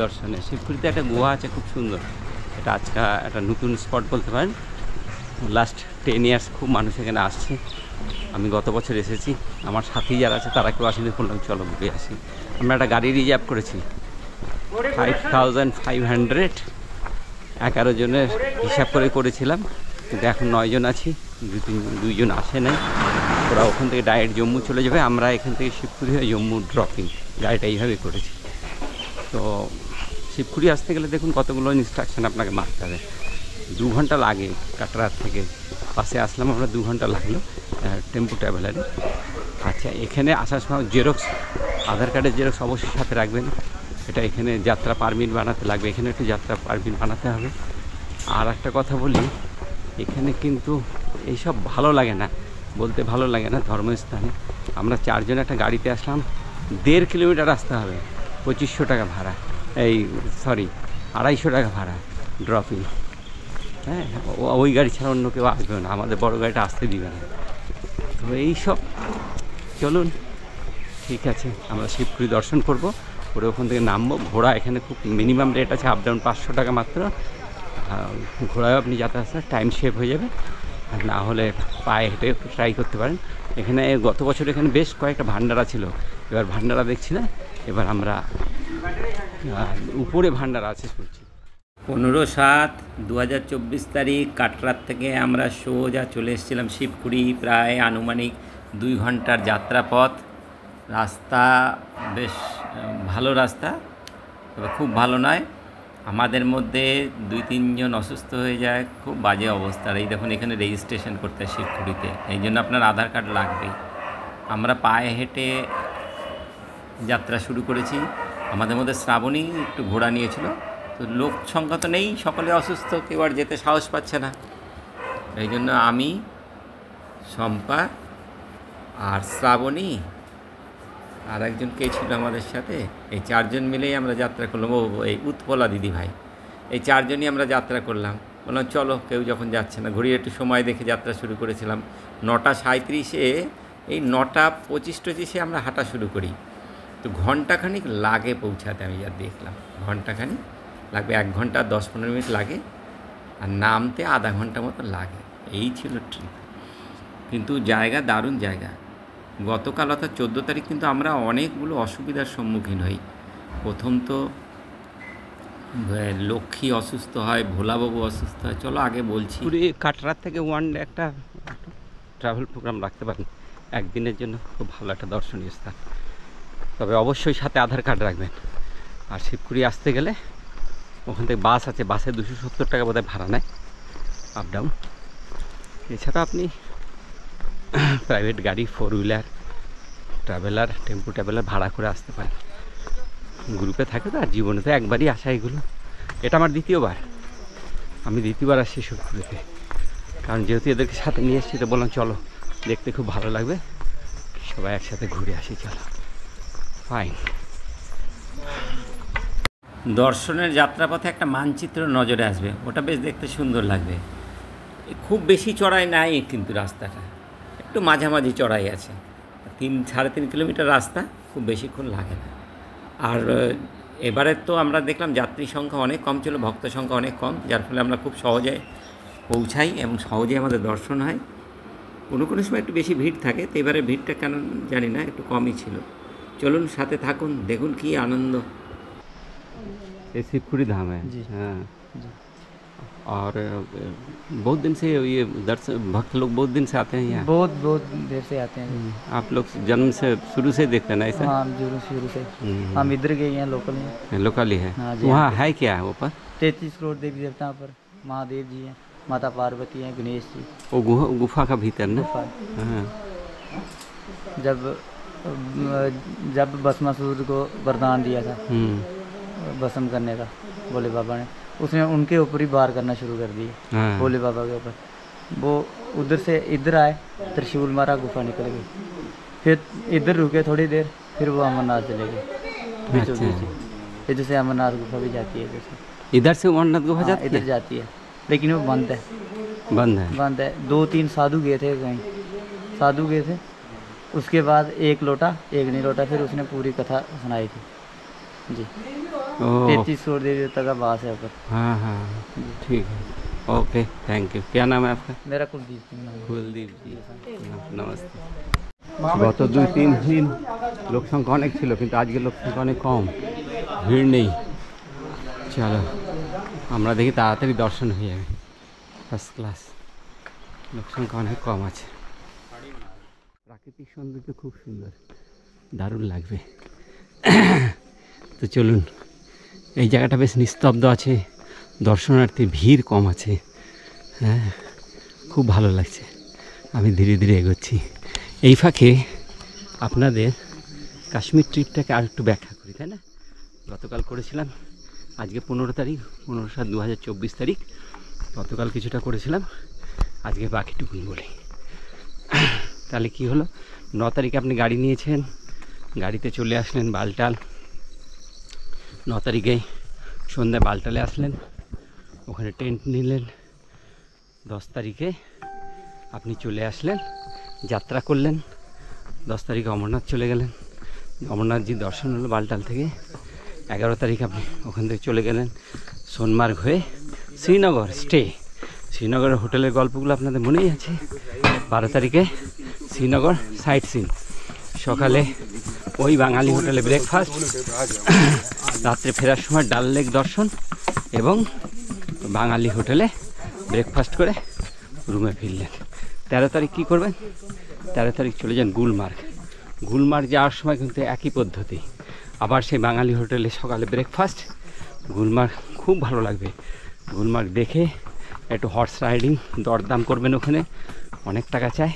দর্শনে। শিবপুরিতে একটা গুহা আছে খুব সুন্দর, এটা আজকে একটা নতুন স্পট বলতে পারেন। লাস্ট 10 ইয়ার্স খুব মানুষ এখানে আসছে। আমি গত বছর এসেছি, আমার সাথী যারা আছে তারা কেউ আসেনি, বললাম চলো ঘুরে আসি। আমরা একটা গাড়ি রিজার্ভ করেছি 5500, 11 জনের হিসাব করে করেছিলাম, কিন্তু এখন 9 জন আছি, 2জন আসে নাই। ওরা ওখান থেকে ডাইরেক্ট জম্মু চলে যাবে, আমরা এখান থেকে শিবপুরি হয়ে জম্মু ড্রপিং, গাড়িটা এইভাবে করেছি। তো শিবপুরি আসতে গেলে দেখুন কতগুলো ইনস্ট্রাকশান আপনাকে মারতে হবে। 2 ঘন্টা লাগে কাটরার থেকে, বাসে আসলাম আমরা 2 ঘন্টা লাগলো টেম্পো ট্রাভেলারে। আচ্ছা, এখানে আসার সময় জেরক্স, আধার কার্ডের জেরক্স অবশ্যই সাথে রাখবেন। এটা এখানে যাত্রা পারমিট বানাতে লাগবে, এখানে একটু যাত্রা পারমিট বানাতে হবে। আর একটা কথা বলি, এখানে কিন্তু এইসব ভালো লাগে না, বলতে ভালো লাগে না। ধর্মস্থানে আমরা 4 জন একটা গাড়িতে আসলাম, 1.5 কিলোমিটার আসতে হবে, 2500 টাকা ভাড়া, এই সরি 250 টাকা ভাড়া ড্রপিং। হ্যাঁ, ওই গাড়ি ছাড়া অন্য কেউ আসবে না, আমাদের বড় গাড়িটা আসতে দিবে না। তো এইসব, চলুন ঠিক আছে, আমরা শিবপুরি দর্শন করব, করে ওখান থেকে নামবো। ঘোড়া এখানে খুব মিনিমাম রেট আছে, আপ ডাউন 500 টাকা মাত্র। ঘোড়ায় আপনি যাতায়াত টাইম সেভ হয়ে যাবে, আর না হলে পায়ে হেঁটে একটু ট্রাই করতে পারেন। এখানে গত বছর এখানে বেশ কয়েকটা ভান্ডারা ছিল, এবার ভান্ডারা দেখছি না, এবার আমরা উপরে ভান্ডারা আছে শুনছি। 15/7/2024 তারিখ কাটরার থেকে আমরা সোজা চলে এসেছিলাম শিবপুরি, প্রায় আনুমানিক 2 ঘন্টার যাত্রাপথ। রাস্তা বেশ ভালো রাস্তা, তবে খুব ভালো নয়। আমাদের মধ্যে 2-3 জন অসুস্থ হয়ে যায়, খুব বাজে অবস্থা। এই দেখুন এখানে রেজিস্ট্রেশন করতে হয় শিবপুরিতে, এই জন্য আপনার আধার কার্ড লাগবেই। আমরা পায়ে হেঁটে যাত্রা শুরু করেছি। আমাদের মধ্যে শ্রাবণী একটু ঘোড়া নিয়েছিল, তো লোক সংখ্যা তো নেই, সকলে অসুস্থ, কেউ আর যেতে সাহস পাচ্ছে না। এই জন্য আমি, শম্পা আর শ্রাবণী আর একজন কে ছিল আমাদের সাথে, এই 4 জন মিলেই আমরা যাত্রা করলাম। এই উৎপলা দিদি ভাই, এই 4 জনই আমরা যাত্রা করলাম। বললাম চলো, কেউ যখন যাচ্ছে না, ঘুরিয়ে একটু সময় দেখে যাত্রা শুরু করেছিলাম। 9:37-এ, এই 9:25-25-এ আমরা হাঁটা শুরু করি। তো ঘণ্টাখানিক লাগে পৌঁছাতে, আমি যা দেখলাম ঘণ্টাখানিক লাগবে, 1 ঘন্টা 10-15 মিনিট লাগে, আর নামতে আধা ঘন্টা মতো লাগে। এই ছিল ট্রিপ, কিন্তু জায়গা দারুণ জায়গা। গতকাল অর্থাৎ 14 তারিখ কিন্তু আমরা অনেকগুলো অসুবিধার সম্মুখীন হই। প্রথম তো লক্ষ্মী অসুস্থ হয়, ভোলাবাবু অসুস্থ হয়, চলো আগে বলছি। পুরী কাটরার থেকে 1 ডে একটা ট্রাভেল প্রোগ্রাম রাখতে পারেন, একদিনের জন্য খুব ভালো একটা দর্শনীয় স্থান। তবে অবশ্যই সাথে আধার কার্ড রাখবেন। আর শিবপুরি আসতে গেলে ওখান থেকে বাস আছে, বাসে 270 টাকা বোধহয় ভাড়া নেয় আপ ডাউন। এছাড়া আপনি প্রাইভেট গাড়ি, 4 হুইলার, ট্রাভেলার, টেম্পো ট্রাভেলার ভাড়া করে আসতে পারেন। গ্রুপে থাকে তো, আর জীবনে তো একবারই আসা এগুলো। এটা আমার দ্বিতীয়বার, আমি দ্বিতীয়বার আসছি শিবপুরিতে, কারণ যেহেতু এদেরকে সাথে নিয়ে এসেছি, তো বললাম চলো, দেখতে খুব ভালো লাগবে, সবাই একসাথে ঘুরে আসি, চলো। ফাইন। দর্শনের যাত্রাপথে একটা মানচিত্র নজরে আসবে, ওটা বেশ দেখতে সুন্দর লাগবে। খুব বেশি চড়াই নাই কিন্তু রাস্তাটা, একটু মাঝামাঝি চড়াই আছে। 3-3.5 কিলোমিটার রাস্তা, খুব বেশিক্ষণ লাগে না। আর এবারে তো আমরা দেখলাম যাত্রী সংখ্যা অনেক কম ছিল, ভক্ত সংখ্যা অনেক কম, যার ফলে আমরা খুব সহজে পৌঁছাই এবং সহজেই আমাদের দর্শন হয়। কোনো কোনো সময় একটু বেশি ভিড় থাকে, তো এবারে ভিড়টা কেন জানি না, একটু কমই ছিল। চলুন সাথে থাকুন, দেখুন কী আনন্দ। ये शिवपुरी धाम है जी, हाँ जी। और बहुत दिन से ये दर्शन भक्त लोग बहुत दिन से आते हैं यहाँ, बहुत देर से आते हैं। आप लोग जन्म से शुरू से देखते हैं ना ऐसा? हाँ, शुरू से हम इधर गए हैं, लोकल ही है। हाँ, वहाँ है क्या है ऊपर? 33 करोड़ देवी देवता पर, महादेव जी हैं, माता पार्वती हैं, गणेश जी। वो गुफा का भीतर ना? हाँ। जब भस्मासुर को वरदान दिया था भस्म करने का भोले बाबा ने, उसने उनके ऊपर ही वार करना शुरू कर दिए। हाँ। भोले बाबा के ऊपर। वो उधर से इधर आए, त्रिशूल मारा, गुफा निकल गई, फिर इधर रुके थोड़ी देर, फिर वो अमरनाथ चले गए। इधर से अमरनाथ गुफा भी जाती है, इधर से अमरनाथ गुफा जाती है, इधर जाती है, लेकिन वो बंद है। 2-3 साधु गए थे, उसके बाद एक लोटा, एक नहीं लोटा, फिर उसने पूरी कथा सुनाई थी जी। 3300 देवता का वास है ऊपर। हाँ हाँ ठीक है, ओके थैंक यू। क्या नाम है आपका? मेरा कुलदीप सिंह नाम है। कुलदीप जी नमस्ते। গত 2-3 দিন লোক সংখ্যা অনেক ছিল, কিন্তু আজকে লোক সংখ্যা অনেক কম, ভিড় নেই। চলো আমরা দেখি তাড়াতাড়ি দর্শন হয়ে যাবে, ফার্স্ট ক্লাস। লোক সংখ্যা অনেক কম আছে। প্রাকৃতিক সৌন্দর্য খুব সুন্দর, দারুণ লাগবে। তো চলুন, এই জায়গাটা বেশ নিস্তব্ধ আছে, দর্শনার্থী ভিড় কম আছে। হ্যাঁ খুব ভালো লাগছে। আমি ধীরে ধীরে এগোচ্ছি। এই ফাঁকে আপনাদের কাশ্মীর ট্রিপটাকে আর একটু ব্যাখ্যা করি, তাই না? গতকাল করেছিলাম, আজকে 15 তারিখ, 15/7/2024 তারিখ। গতকাল কিছুটা করেছিলাম, আজকে বাকিটুকুন বলি। তাহলে কি হলো, 9 তারিখে আপনি গাড়ি নিয়েছেন, গাড়িতে চলে আসলেন বালটাল। 9 তারিখে সন্ধ্যায় বালটালে আসলেন, ওখানে টেন্ট নিলেন। 10 তারিখে আপনি চলে আসলেন, যাত্রা করলেন। 10 তারিখে অমরনাথ চলে গেলেন, অমরনাথজি দর্শন হলো বালটাল থেকে। 11 তারিখ আপনি ওখান থেকে চলে গেলেন সোনমার্গ হয়ে শ্রীনগর স্টে। শ্রীনগরের হোটেলের গল্পগুলো আপনাদের মনেই আছে। 12 তারিখে শ্রীনগর সাইট সিন, সকালে ওই বাঙালি হোটেলে ব্রেকফাস্ট, রাত্রে ফেরার সময় ডাল লেক দর্শন এবং বাঙালি হোটেলে ব্রেকফাস্ট করে রুমে ফিরলেন। 13 তারিখ কী করবেন? 13 তারিখ চলে যান গুলমার্গ। গুলমার্গ যাওয়ার সময় কিন্তু একই পদ্ধতি, আবার সেই বাঙালি হোটেলে সকালে ব্রেকফাস্ট। গুলমার্গ খুব ভালো লাগবে। গুলমার্গ দেখে একটু হর্স রাইডিং দরদাম করবেন, ওখানে অনেক টাকা চায়।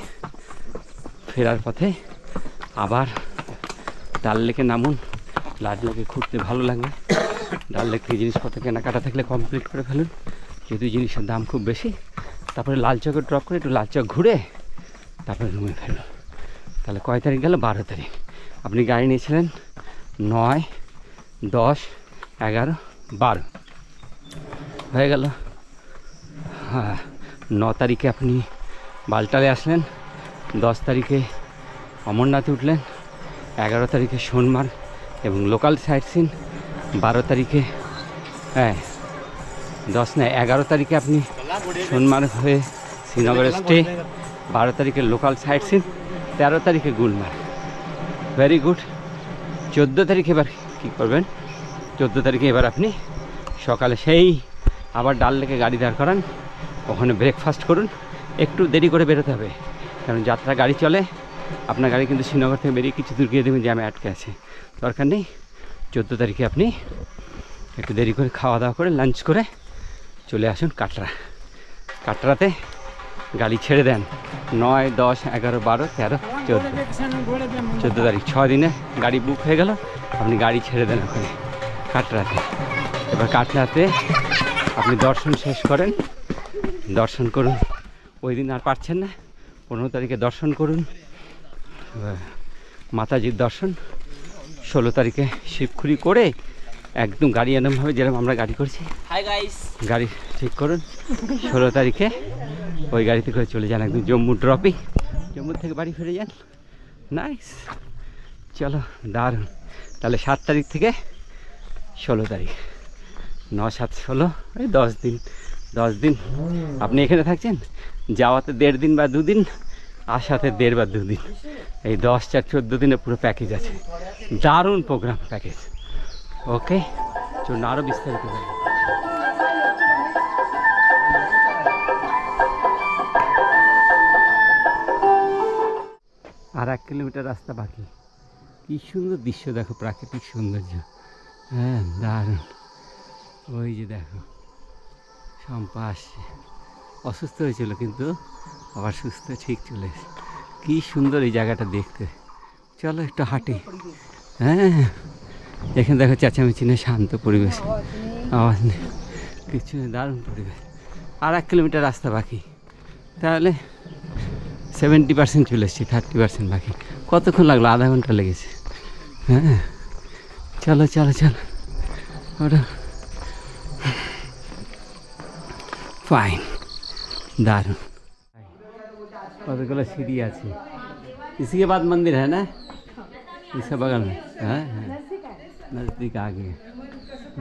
ফেরার পথে আবার ডাল লেকে নামুন, ডাল লেকে ঘুরতে ভালো লাগবে। ডাল লেক থেকে জিনিসপত্র কেনাকাটা থাকলে কমপ্লিট করে ফেলুন, যেহেতু জিনিসের দাম খুব বেশি। তারপরে লাল চকে ড্রপ করে একটু লাল চক ঘুরে তারপরে রুমে ফেলুন। তাহলে কয় তারিখ গেল? 12 তারিখ। আপনি গাড়ি নিয়েছিলেন 9, 10, 11, 12 হয়ে গেল। হ্যাঁ, 9 তারিখে আপনি বালটালে আসলেন, 10 তারিখে অমরনাথে উঠলেন, 11 তারিখে সোনমার্গ এবং লোকাল সাইট সিন, 12 তারিখে 11 তারিখে আপনি সোনমার্গ হয়ে শ্রীনগরে স্টে, 12 তারিখে লোকাল সাইট সিন, 13 তারিখে গুলমার্গ। Very good. 14 তারিখে এবার কী করবেন? 14 তারিখে এবার আপনি সকালে সেই আবার ডাল লেকে গাড়ি দাঁড় করান, ওখানে ব্রেকফাস্ট করুন। একটু দেরি করে বেরোতে হবে, কারণ যাত্রা গাড়ি চলে। আপনার গাড়ি কিন্তু শ্রীনগর থেকে বেরিয়ে কিছু দূর গিয়ে দেবেন জ্যামে আটকে আছে, দরকার নেই। 14 তারিখে আপনি একটু দেরি করে খাওয়া দাওয়া করে লাঞ্চ করে চলে আসুন কাটরা। কাটরাতে গাড়ি ছেড়ে দেন 9, 10, 11, 12, 13, 14। 14 তারিখ 6 দিনে গাড়ি বুক হয়ে গেল। আপনি গাড়ি ছেড়ে দেন ওখানে কাটরাতে। এবার কাটরাতে আপনি দর্শন শেষ করেন, দর্শন করুন। ওই দিন আর পারছেন না, 15 তারিখে দর্শন করুন, মাতাজির দর্শন। 16 তারিখে শিবখুড়ি করে একদম গাড়ি এরমভাবে যেরকম আমরা গাড়ি করছি, গাড়ি ঠিক করুন। 16 তারিখে ওই গাড়িতে করে চলে যান একদম জম্মু ড্রপিং, জম্মু থেকে বাড়ি ফিরে যান। নাইস, চলো দারুণ। তাহলে 7 তারিখ থেকে 16 তারিখ, 9, 7, 16, এই 10 দিন। 10 দিন আপনি এখানে থাকছেন, যাওয়াতে 1.5 দিন বা 2 দিন, আসাতে 1.5 বা 2 দিন। এই 10, 4, 14 দিনে পুরো প্যাকেজ আছে, দারুণ প্রোগ্রাম প্যাকেজ। ওকে, চলুন আরও বিস্তারিত হবে। আর 1 কিলোমিটার রাস্তা বাকি। কি সুন্দর দৃশ্য দেখো, প্রাকৃতিক সৌন্দর্য। হ্যাঁ দারুণ। ওই যে দেখো শম্পা আসছে, অসুস্থ হয়েছিল কিন্তু আবার সুস্থ ঠিক চলে এসে। কী সুন্দর এই জায়গাটা দেখতে। চলো একটু হাঁটি। হ্যাঁ, এখানে দেখো চেঁচামেচি নেই, শান্ত পরিবেশ, আওয়াজ নেই, কিছু নেই, দারুণ পরিবেশ। আর 1 কিলোমিটার রাস্তা বাকি, তাহলে 70% চলে এসেছি, 30% বাকি। কতক্ষণ লাগলো? আধা ঘন্টা লেগেছে। হ্যাঁ চলো চলো চলো, ওটা ফাইন, दारुण। कतगुलो सीढ़ी আছে। इसी के बाद मंदिर है ना, इसके बगल में। हाँ हाँ, नज़दीक आ गए।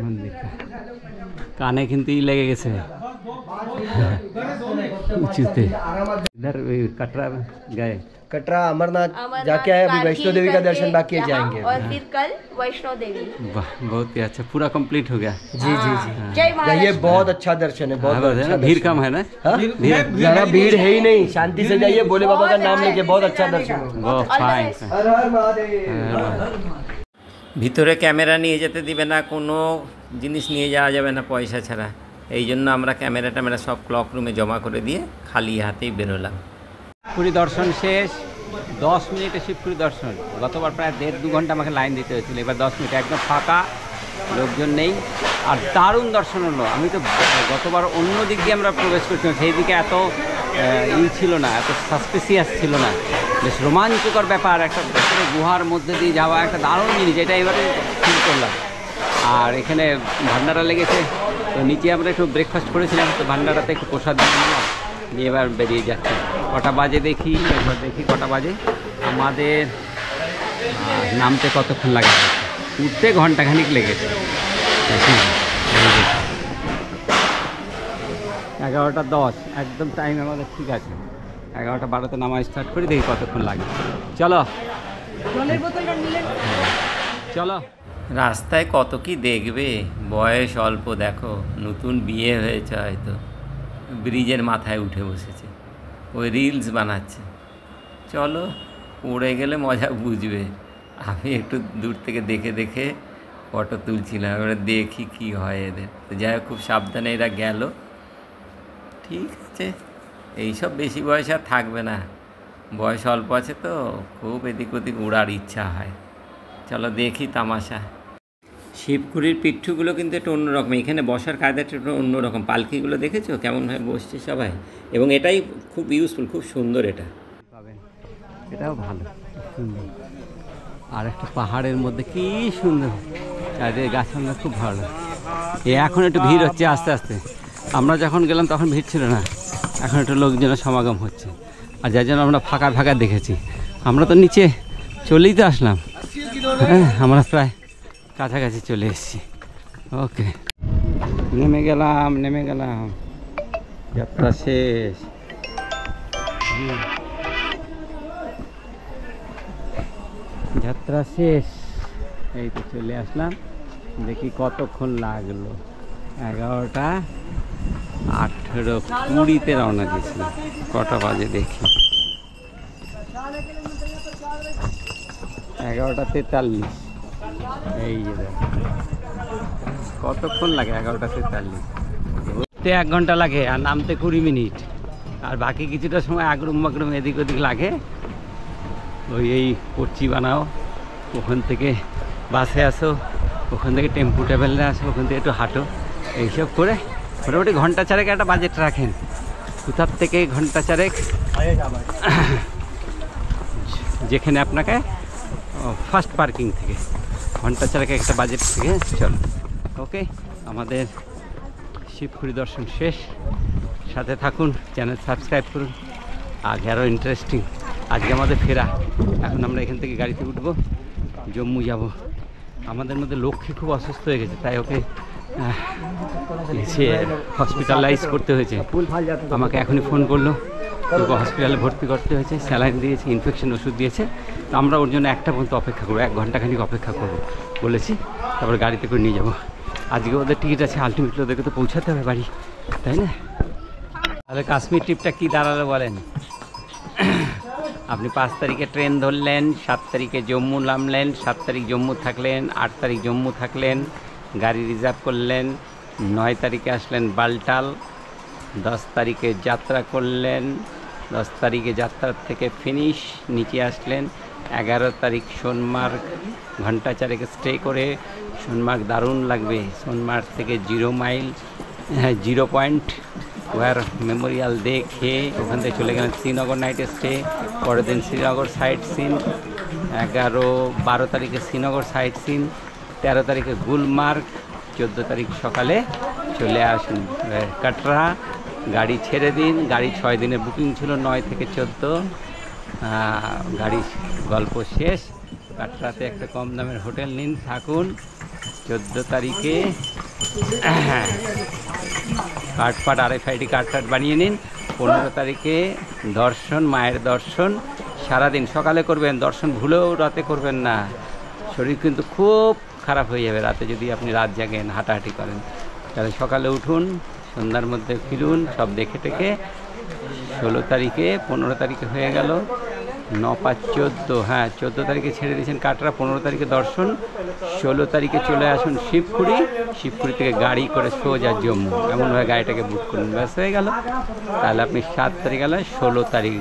মন্দিরটা কানে কিন্তু লেগে গেছে উঁচুতে इधर कटरा गए कटरा अमरनाथ जाके आए, अभी वैष्णो देवी का दर्शन बाकी है, जाएंगे। और फिर कल वैष्णो देवी। वाह बहुत ही अच्छा, पूरा कंप्लीट हो गया। जी जी जी, जय ये महाराष्ट्र। बहुत अच्छा दर्शन है, बहुत हाँ, अच्छा भीड़ दर्शन कम है ना? हाँ? ज्यादा भीड़ है ही नहीं, शांति से जाइए, भोले बाबा का नाम लेके बहुत अच्छा दर्शन होगा। वो फाइन। हर हर महादेव। ভিতরে ক্যামেরা নিয়ে যেতে দিবে না, কোনো জিনিস নিয়ে যাওয়া যাবে না পয়সা ছাড়া। এই জন্য আমরা ক্যামেরা সব ক্লক রুমে জমা করে দিয়ে খালি হাতেই বেরোলাম। পুরী দর্শন শেষ, 10 মিনিটে শিবপুরি দর্শন। গতবার প্রায় 1.5-2 ঘন্টা আমাকে লাইন দিতে হয়েছিল, এবার 10 মিনিট একদম ফাঁকা, লোকজন নেই, আর দারুণ দর্শন হলো। আমি তো গতবার অন্য দিক দিয়ে আমরা প্রবেশ করছিলাম, সেই দিকে এত ছিল না, এত সাসপিসিয়াস ছিল না, বেশ রোমাঞ্চকর ব্যাপার, একটা ভেতরে গুহার মধ্যে দিয়ে যাওয়া একটা দারুণ জিনিস, এটা এবারে ফিল করলাম। আর এখানে ভান্ডারা লেগেছে, তো নিচে আমরা একটু ব্রেকফাস্ট করেছিলাম, তো ভান্ডারাতে একটু প্রসাদ নিয়ে এবার বেরিয়ে যাচ্ছি। কটা বাজে দেখি, একবার দেখি কটা বাজে। আমাদের নামতে কতক্ষণ লাগে, উঠতে ঘন্টাখানিক লেগেছে। 11:10 একদম টাইম আমাদের ঠিক আছে। 11:12 নামা স্টার্ট করি, দেখি কতক্ষণ লাগে। চলো চলো। রাস্তায় কত কি দেখবে, বয়স অল্প, দেখো নতুন বিয়ে হয়েছে হয়তো, ব্রিজের মাথায় উঠে বসেছে, ওই রিলস বানাচ্ছে। চলো, পড়ে গেলে মজা বুঝবে। আমি একটু দূর থেকে দেখে দেখে ফটো তুলছিলাম, এবারে দেখি কি হয় এদের। তো যাই হোক, খুব সাবধানে এরা গেল, ঠিক আছে। এইসব বেশি বয়স আর থাকবে না, বয়স অল্প আছে তো, খুব এদিক ওদিক উড়ার ইচ্ছা হয়। চলো দেখি তামাশা। শিবপুরীর পিঠুগুলো কিন্তু একটু অন্যরকম, এখানে বসার কায়দাটা একটু অন্যরকম। পালকিগুলো দেখেছো কেমনভাবে বসছে সবাই, এবং এটাই খুব ইউজফুল, খুব সুন্দর। এটা পাবেন, এটাও ভালো, সুন্দর। আর একটা পাহাড়ের মধ্যে কি সুন্দর, চারিদিকে গাছপালা, খুব ভালো। এখন একটু ভিড় হচ্ছে আস্তে আস্তে, আমরা যখন গেলাম তখন ভিড় ছিল না, এখন একটু লোকজনের সমাগম হচ্ছে। আর যার জন্য আমরা ফাঁকা ফাঁকা দেখেছি। আমরা তো নিচে চলেই তো আসলাম, হ্যাঁ, আমরা প্রায় কাছাকাছি চলে এসেছি। ওকে, নেমে গেলাম, যাত্রা শেষ। যাত্রা শেষ, এই তো চলে আসলাম। দেখি কতক্ষণ লাগলো, 11:18-20 রওনা দিয়েছিলাম। কটা বাজে দেখি, 11:43। এই যে কতক্ষণ লাগে, 11:43। উঠতে 1 ঘন্টা লাগে, আর নামতে 20 মিনিট, আর বাকি কিছুটা সময় আগরুম বাগরুম এদিক ওদিক লাগে। এই পড়চি বানাও, ওখান থেকে বাসে আসো, ওখান থেকে টেম্পু ট্রাভেলে আসো, ওখান থেকে একটু হাঁটো, এইসব করে মোটামুটি ঘন্টা চারেক একটা বাজেট রাখেন। কোথার থেকে ঘন্টা চারেক, যেখানে আপনাকে ফার্স্ট পার্কিং থেকে ঘন্টা চারেক একটা বাজেট থেকে চলো। ওকে, আমাদের শিবপুরি দর্শন শেষ। সাথে থাকুন, চ্যানেল সাবস্ক্রাইব করুন, আগে আরও ইন্টারেস্টিং। আজকে আমাদের ফেরা, এখন আমরা এখান থেকে গাড়িতে উঠবো, জম্মু যাব। আমাদের মধ্যে লক্ষ্মী খুব অসুস্থ হয়ে গেছে, তাই ওকে হসপিটালাইজ করতে হয়েছে। আমাকে এখনই ফোন করলো, ওকে হসপিটালে ভর্তি করতে হয়েছে, স্যালাইন দিয়েছে, ইনফেকশন ওষুধ দিয়েছে। তো আমরা ওর জন্য 1টা পর্যন্ত অপেক্ষা করবো, 1 ঘন্টাখানিক অপেক্ষা করবো বলেছি, তারপর গাড়িতে করে নিয়ে যাবো। আজকে ওদের টিকিট আছে, আলটিমেটলি ওদেরকে তো পৌঁছাতে হবে বাড়ি, তাই না? তাহলে কাশ্মীর ট্রিপটা কী দাঁড়ালো বলেন? আপনি 5 তারিখে ট্রেন ধরলেন, 7 তারিখে জম্মু নামলেন, 7 তারিখ জম্মু থাকলেন, 8 তারিখ জম্মু থাকলেন, গাড়ি রিজার্ভ করলেন, 9 তারিখে আসলেন বালটাল, 10 তারিখে যাত্রা করলেন, 10 তারিখে যাত্রার থেকে ফিনিশ, নিচে আসলেন। 11 তারিখ সোনমার্গ, ঘন্টা চারেক স্টে করে সোনমার্গ দারুণ লাগবে। সোনমার্গ থেকে 0 মাইল, 0 পয়েন্ট ওয়ার মেমোরিয়াল দেখে ওখান থেকে চলে গেলেন শ্রীনগর, নাইট স্টে। পরের দিন শ্রীনগর সাইট সিন, 12 তারিখে শ্রীনগর সাইট সিন, 13 তারিখে গুলমার্গ, 14 তারিখ সকালে চলে আসুন কাটরা। গাড়ি ছেড়ে দিন, গাড়ি 6 দিনের বুকিং ছিল, 9 থেকে 14। গাড়ি গল্প শেষ। কাটরাতে একটা কম দামের হোটেল নিন, থাকুন, 14 তারিখে কাঠপাট RFID কাঠপাট বানিয়ে নিন। 15 তারিখে দর্শন, মায়ের দর্শন সারাদিন সকালে করবেন, দর্শন ভুলেও রাতে করবেন না, শরীর কিন্তু খুব খারাপ হয়ে যাবে রাতে যদি আপনি রাত জাগেন, হাঁটাহাঁটি করেন। তাহলে সকালে উঠুন, সন্ধ্যার মধ্যে ফিরুন, সব দেখে টেকে। 16 তারিখে, 15 তারিখে হয়ে গেল, 9, 5, 14, হ্যাঁ 14 তারিখে ছেড়ে দিয়েছেন কাটরা, 15 তারিখে দর্শন, 16 তারিখে চলে আসুন শিবপুরি, শিবপুরি থেকে গাড়ি করে সোজা জম্মু, এমনভাবে গাড়িটাকে বুক করুন, ব্যাস হয়ে গেল। তাহলে আপনি 7 তারিখ গেলে 16 তারিখ,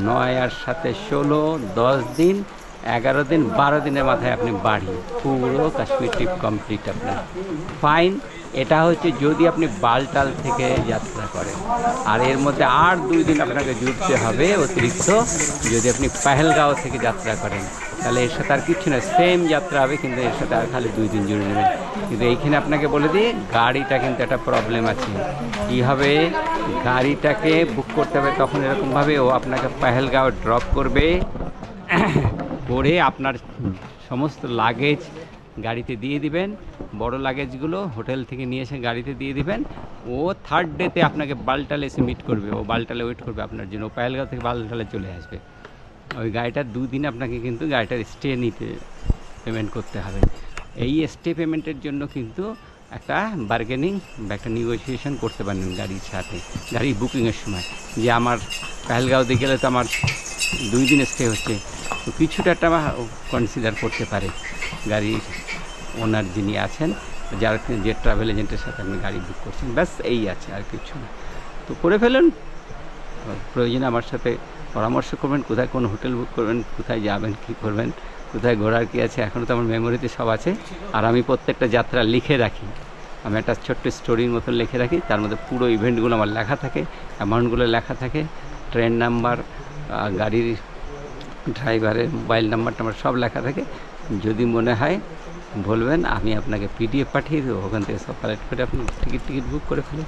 9 আর 7, 16, 10 দিন, 11 দিন, 12 দিনের মাথায় আপনি বাড়ি, পুরো কাশ্মীর ট্রিপ কমপ্লিট আপনার। ফাইন। এটা হচ্ছে যদি আপনি বালটাল থেকে যাত্রা করেন, আর এর মধ্যে আর 2 দিন আপনাকে জুড়তে হবে অতিরিক্ত যদি আপনি পেহেলগাঁও থেকে যাত্রা করেন, তাহলে এর সাথে আর কিছু না, সেম যাত্রা হবে, কিন্তু এর সাথে আর খালি 2 দিন জুড়ে নেবেন। কিন্তু এইখানে আপনাকে বলে দিই, গাড়িটা কিন্তু একটা প্রবলেম আছে। কী হবে, গাড়িটাকে বুক করতে হবে তখন এরকমভাবে, ও আপনাকে পেহেলগাঁও ড্রপ করবে, করে আপনার সমস্ত লাগেজ গাড়িতে দিয়ে দিবেন, বড় লাগেজগুলো হোটেল থেকে নিয়ে এসে গাড়িতে দিয়ে দিবেন। ও 3rd ডেতে আপনাকে বালটালে এসে মিট করবে, ও বালটালে ওয়েট করবে আপনার জন্য, ও পেহেলগাঁও থেকে বালটালে চলে আসবে। ওই গাড়িটার 2 দিন আপনাকে কিন্তু গাড়িটার স্টে নিতে পেমেন্ট করতে হবে। এই স্টে পেমেন্টের জন্য কিন্তু একটা বার্গেনিং বা একটা নেগোসিয়েশন করতে পারেন গাড়ির সাথে, গাড়ি বুকিংয়ের সময়, যে আমার পেহেলগাঁও দিয়ে গেলে তো আমার 2 দিন স্টে হচ্ছে, তো কিছুটা একটা কনসিডার করতে পারে গাড়ির ওনার যিনি আছেন, যার যে ট্রাভেল এজেন্টের সাথে আপনি গাড়ি বুক করছেন, ব্যাস এই আছে, আর কিছু না। তো করে ফেলুন, প্রয়োজনে আমার সাথে পরামর্শ করবেন, কোথায় কোন হোটেল বুক করবেন, কোথায় যাবেন, কী করবেন, কোথায় ঘোরার কী আছে, এখনও তো আমার মেমোরিতে সব আছে। আর আমি প্রত্যেকটা যাত্রা লিখে রাখি, আমি একটা ছোট্ট স্টোরির মতো লিখে রাখি, তার মধ্যে পুরো ইভেন্টগুলো আমার লেখা থাকে, অ্যামাউন্টগুলো লেখা থাকে, ট্রেন নাম্বার, গাড়ির ড্রাইভারের মোবাইল নাম্বার টাম্বার সব লেখা থাকে। যদি মনে হয় বলবেন, আমি আপনাকে PDF পাঠিয়ে দেবো, ওখান থেকে সব কালেক্ট করে আপনি টিকিট বুক করে ফেলুন,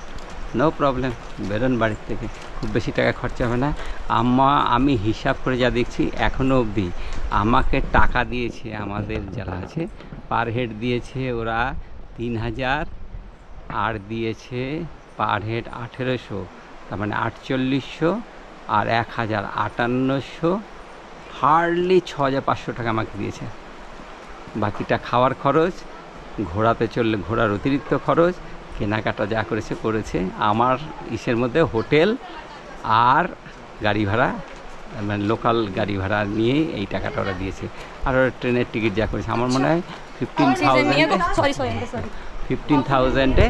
নো প্রবলেম। বেরোন বাড়ির থেকে, খুব বেশি টাকা খরচা হবে না। আমি হিসাব করে যা দেখছি এখনও অবধি আমাকে টাকা দিয়েছে, আমাদের যারা আছে পার হেড দিয়েছে ওরা 3000, আর দিয়েছে পার হেড 1800, তার মানে 4800, আর 1000, 5800, হার্ডলি 6500 টাকা আমাকে দিয়েছে। বাকিটা খাওয়ার খরচ, ঘোড়াতে চললে ঘোড়ার অতিরিক্ত খরচ, কেনাকাটা যা করেছে। আমার ইসের মধ্যে হোটেল আর গাড়ি ভাড়া, মানে লোকাল গাড়ি ভাড়া নিয়ে এই টাকাটা ওরা দিয়েছে। আর ওরা ট্রেনের টিকিট যা করেছে, আমার মনে হয় 15,000-এ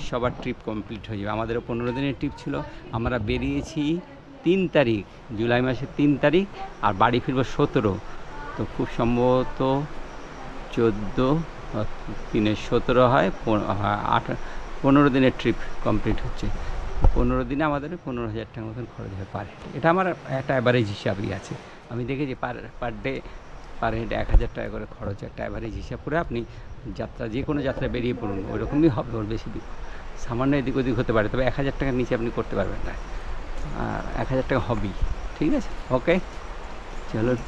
সবার ট্রিপ কমপ্লিট হয়ে যাবে। আমাদেরও 15 দিনের ট্রিপ ছিল, আমরা বেরিয়েছি 3 তারিখ, জুলাই মাসের 3 তারিখ, আর বাড়ি ফিরবো 17। তো খুব সম্ভবত 14, 3 17 হয়, 15 দিনের ট্রিপ কমপ্লিট হচ্ছে। 15 দিনে আমাদের 15,000 টাকার মতন খরচ হতে পারে। এটা আমার একটা অ্যাভারেজ হিসাবই আছে, আমি দেখেছি পার ডে পার হেড 1000 টাকা করে খরচ, একটা অ্যাভারেজ হিসাব করে আপনি যাত্রা, যে কোনো যাত্রা বেরিয়ে পড়ুন, ওইরকমই হবে, ওর বেশি সামান্য এদিক ওদিক হতে পারে, তবে 1000 টাকার নিচে আপনি করতে পারবেন না, আর 1000 টাকা হবেই। ঠিক আছে, ওকে, চলুন,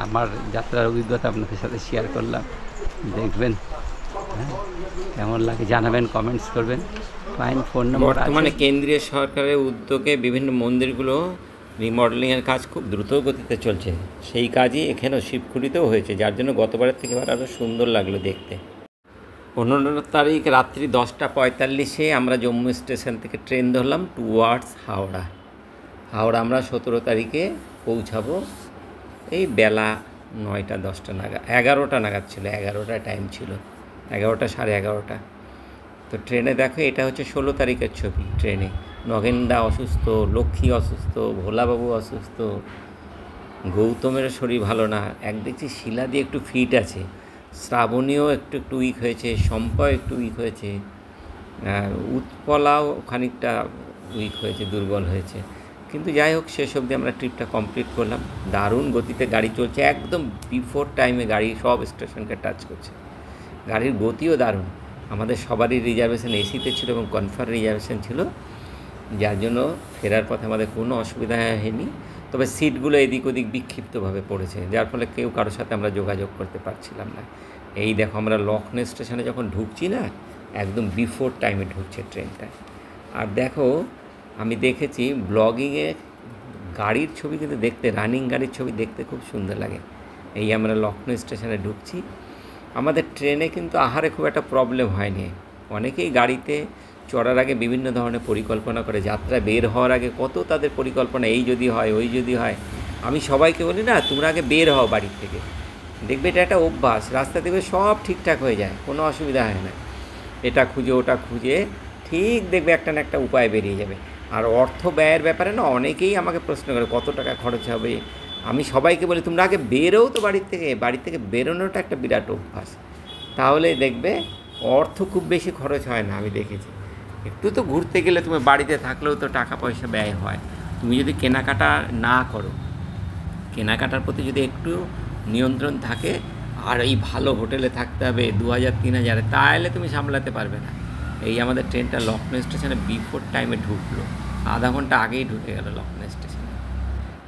আমার যাত্রার অভিজ্ঞতা আপনাদের সাথে শেয়ার করলাম, দেখবেন কেমন লাগে, জানাবেন, কমেন্টস করবেন। ফাইন, ফোন নম্বর। বর্তমানে কেন্দ্রীয় সরকারের উদ্যোগে বিভিন্ন মন্দিরগুলো রিমডেলিংয়ের কাজ খুব দ্রুত গতিতে চলছে, সেই কাজই এখানেও শিবপুরিতেও হয়েছে, যার জন্য গতবারের থেকে এবার আরও সুন্দর লাগলো দেখতে। 15 তারিখ রাত্রি 10:45-এ আমরা জম্মু স্টেশন থেকে ট্রেন ধরলাম টুয়ার্ডস হাওড়া। আমরা 17 তারিখে পৌঁছাবো এই বেলা 9টা-10টা নাগাদ, 11টা নাগাদ ছিল, 11টা টাইম ছিল, 11টা, 11:30। তো ট্রেনে দেখো, এটা হচ্ছে 16 তারিখের ছবি। ট্রেনে নগেনদা অসুস্থ, লক্ষ্মী অসুস্থ, ভোলাবাবু অসুস্থ, গৌতমের শরীর ভালো না, দেখছি শিলাদি একটু ফিট আছে, শ্রাবণীও একটু উইক হয়েছে, শম্পাও একটু উইক হয়েছে, উৎপলাও খানিকটা উইক হয়েছে, দুর্বল হয়েছে। কিন্তু যাই হোক, শেষ অবধি আমরা ট্রিপটা কমপ্লিট করলাম। দারুণ গতিতে গাড়ি চলছে, একদম বিফোর টাইমে গাড়ি সব স্টেশনকে টাচ করছে, গাড়ির গতিও দারুণ। আমাদের সবারই রিজার্ভেশন এসিতে ছিল এবং কনফার্ম রিজার্ভেশন ছিল, যার জন্য ফেরার পথে আমাদের কোনো অসুবিধা হয়নি। তবে সিটগুলো এদিক ওদিক বিক্ষিপ্তভাবে পড়েছে, যার ফলে কেউ কারোর সাথে আমরা যোগাযোগ করতে পারছিলাম না। এই দেখো আমরা লখনৌ স্টেশনে যখন ঢুকছি না, একদম বিফোর টাইমে ঢুকছে ট্রেনটা। আর দেখো আমি দেখেছি ব্লগিংয়ে গাড়ির ছবি কিন্তু দেখতে, রানিং গাড়ির ছবি দেখতে খুব সুন্দর লাগে। এই আমরা লখনৌ স্টেশনে ঢুকছি। আমাদের ট্রেনে কিন্তু আহারে খুব একটা প্রবলেম হয়নি। অনেকেই গাড়িতে চড়ার আগে বিভিন্ন ধরনের পরিকল্পনা করে, যাত্রা বের হওয়ার আগে কত তাদের পরিকল্পনা, এই যদি হয় ওই যদি হয়। আমি সবাইকে বলি না, তোমরা আগে বের হও বাড়ির থেকে, দেখবে এটা একটা অভ্যাস, রাস্তা দেখবে সব ঠিকঠাক হয়ে যায়, কোনো অসুবিধা হয় না। এটা খুঁজে ওটা খুঁজে ঠিক দেখবে একটা না একটা উপায় বেরিয়ে যাবে। আর অর্থ ব্যয়ের ব্যাপারে না অনেকেই আমাকে প্রশ্ন করে কত টাকা খরচ হবে। আমি সবাইকে বলি তোমরা আগে বেরোও তো বাড়ি থেকে বেরোনোটা একটা বিরাট অভ্যাস, তাহলে দেখবে অর্থ খুব বেশি খরচ হয় না। আমি দেখেছি একটু তো ঘুরতে গেলে তুমি বাড়িতে থাকলেও তো টাকা পয়সা ব্যয় হয়। তুমি যদি কেনাকাটা না করো, কেনাকাটার প্রতি যদি একটু নিয়ন্ত্রণ থাকে, আর এই ভালো হোটেলে থাকতে হবে 2000-3000, তাহলে তুমি সামলাতে পারবে না। এই আমাদের ট্রেনটা লখনৌ স্টেশনে বিফোর টাইমে ঢুকলো, আধা ঘন্টা আগেই ঢুকে গেল লখনৌ স্টেশনে।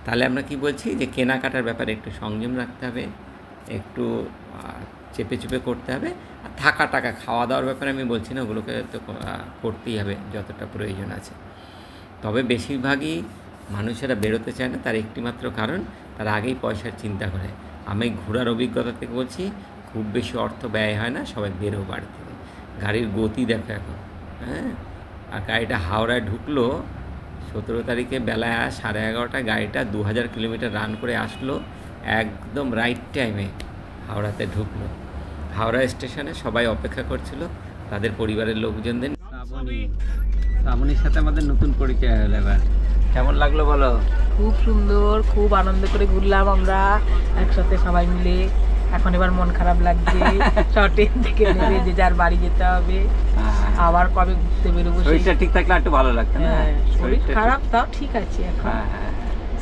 তাহলে আমরা কি বলছি যে কেনাকাটার ব্যাপারে একটু সংযম রাখতে হবে, একটু চেপে চেপে করতে হবে। আর থাকা টাকা খাওয়া দাওয়ার ব্যাপারে আমি বলছি না, ওগুলোকে তো করতেই হবে যতটা প্রয়োজন আছে। তবে বেশিরভাগই মানুষেরা বেরোতে চায় না, তার একটিমাত্র কারণ তার আগেই পয়সার চিন্তা করে। আমি ঘোরার অভিজ্ঞতা থেকে বলছি, খুব বেশি অর্থ ব্যয় হয় না, সবাই বেরো বাড়ি থেকে। গাড়ির গতি দেখো এখন, হ্যাঁ। আর গাড়িটা হাওড়ায় ঢুকলো 17 তারিখে বেলা 11:30 গাড়িটা 2000 কিলোমিটার রান করে আসলো, একদম রাইট টাইমে হাওড়াতে ঢুকলো। হাওড়া স্টেশনে সবাই অপেক্ষা করছিল তাদের পরিবারের লোকজনদের। শ্রাবণীর সাথে আমাদের নতুন পরিচয় হলো এবার। কেমন লাগলো বলো? খুব সুন্দর, খুব আনন্দ করে ঘুরলাম আমরা একসাথে সবাই মিলে। এখন এবার মন খারাপ লাগছে, সব ট্রেন থেকে নেমে যে যার বাড়ি যেতে হবে। আবার কবে ঘুরতে বেরোবো, শরীরটা ঠিক থাকলে একটু ভালো লাগতো না? শরীর খারাপ তাও ঠিক আছে এখন।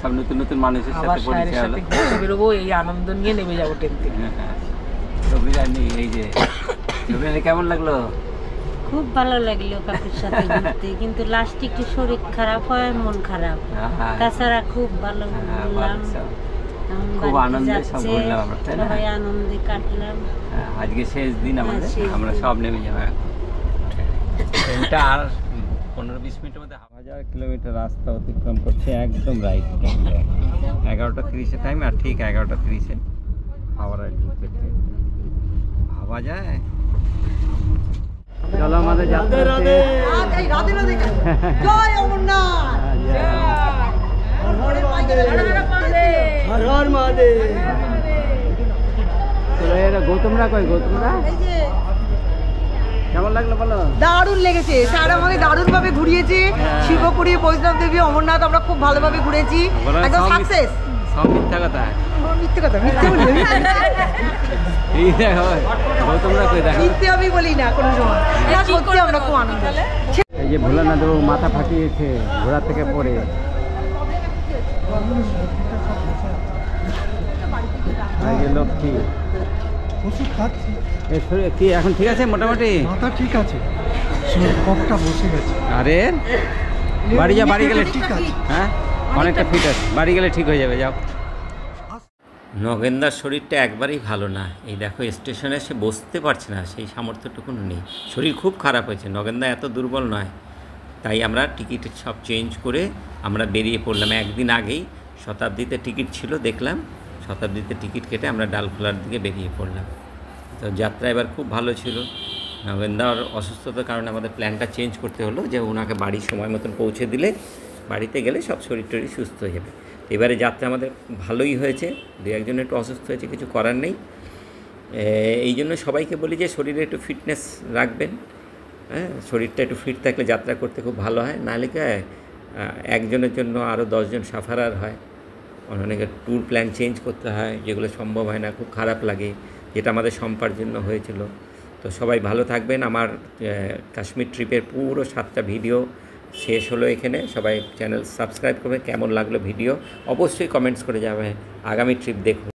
সব নতুন নতুন মানুষের আবার সাথে স্যারের পরিচয় হলো। সাথে ঘুরতে বেরোবো, এই আনন্দ নিয়ে নেমে যাবো ট্রেন থেকে। রবিরানি, এই যে রবিরানি কেমন লাগলো? খুব ভালো লাগলো কাকুর সাথে ঘুরতে, কিন্তু লাস্টে একটু শরীর খারাপ হয়, মন খারাপ। তাছাড়া খুব ভালো ঘুরলাম, খুব আনন্দে সব ঘুরলাম আমরা, তাই না? সবাই আনন্দে কাটলাম। আজকে শেষ দিন আমাদের, আমরা সব নেমে যাবো এখন। ট্রেনটা আর 15-20 মিনিটের মধ্যে 1000 কিলোমিটার রাস্তা অতিক্রম করছে, একদম রাইট টাইমে। 11:30 টাইম, আর ঠিক 11:30 হাওড়ায় ঢুকবে ট্রেন। ভাবা যায়? চলো আমাদের যাত্রা জয় অমরনাথ, हर हर महादेव। গৌতমরা কই? গৌতমরা কেমন লাগলো বলো? দারুণ লেগেছে, স্যার আমাকে দারুণ ভাবে ঘুরিয়েছে। শিবপুরী, বৈষ্ণব দেবী, অমরনাথ আমরা খুব ভালোভাবে ঘুরেছি, একদম সাকসেস। সব মিথ্যা কথা, মিথ্যে কথা, মিথ্যে বলি না। এই দেখো গৌতমরা কই? দেখো মিথ্যে আমি বলি না কোনো সময়, না সত্যি আমরা খুব আনন্দ। এই যে ভোলানাথ মাথা ফাটিয়েছে ঘোড়া থেকে পড়ে। লক্ষ্মী ওষুধ খাচ্ছি, কি এখন ঠিক আছে মোটামুটি? মাথা ঠিক আছে, কফটা বসে গেছে। আরে বাড়ি যা, বাড়ি গেলে ঠিক আছে। হ্যাঁ অনেকটা ফিট আছে, বাড়ি গেলে ঠিক হয়ে যাবে, যাও। নগেন্দার শরীরটা একবারেই ভালো না। এই দেখো স্টেশনে সে বসতে পারছে না, সেই সামর্থ্যটুকুন নেই, শরীর খুব খারাপ হয়েছে। নগেন্দা এত দুর্বল নয়, তাই আমরা টিকিট সব চেঞ্জ করে আমরা বেরিয়ে পড়লাম। একদিন আগেই শতাব্দীতে টিকিট ছিল, দেখলাম শতাব্দীতে টিকিট কেটে আমরা ডালখোলার দিকে বেরিয়ে পড়লাম। তো যাত্রা এবার খুব ভালো ছিল। নগেন্দার অসুস্থতার কারণে আমাদের প্ল্যানটা চেঞ্জ করতে হলো, যে ওনাকে বাড়ি সময় মতন পৌঁছে দিলে বাড়িতে গেলে সব শরীর টরীর সুস্থ হয়ে যাবে। এবারে যাত্রা আমাদের ভালোই হয়েছে, দু একজন একটু অসুস্থ হয়েছে, কিছু করার নেই। এই জন্য সবাইকে বলি যে শরীরে একটু ফিটনেস রাখবেন, হ্যাঁ, শরীরটা একটু ফিট থাকলে যাত্রা করতে খুব ভালো হয়। নাহলে কি একজনের জন্য আরও 10 জন সাফারার হয়, অনেকে ট্যুর প্ল্যান চেঞ্জ করতে হয়, যেগুলো সম্ভব হয় না, খুব খারাপ লাগে, যেটা আমাদের সম্পার জন্য হয়েছিল। তো সবাই ভালো থাকবেন। আমার কাশ্মীর ট্রিপের পুরো 7টা ভিডিও শেষ হলো এখানে। সবাই চ্যানেল সাবস্ক্রাইব করবে। কেমন লাগলো ভিডিও অবশ্যই কমেন্টস করে যাবে। আগামী ট্রিপ দেখুন।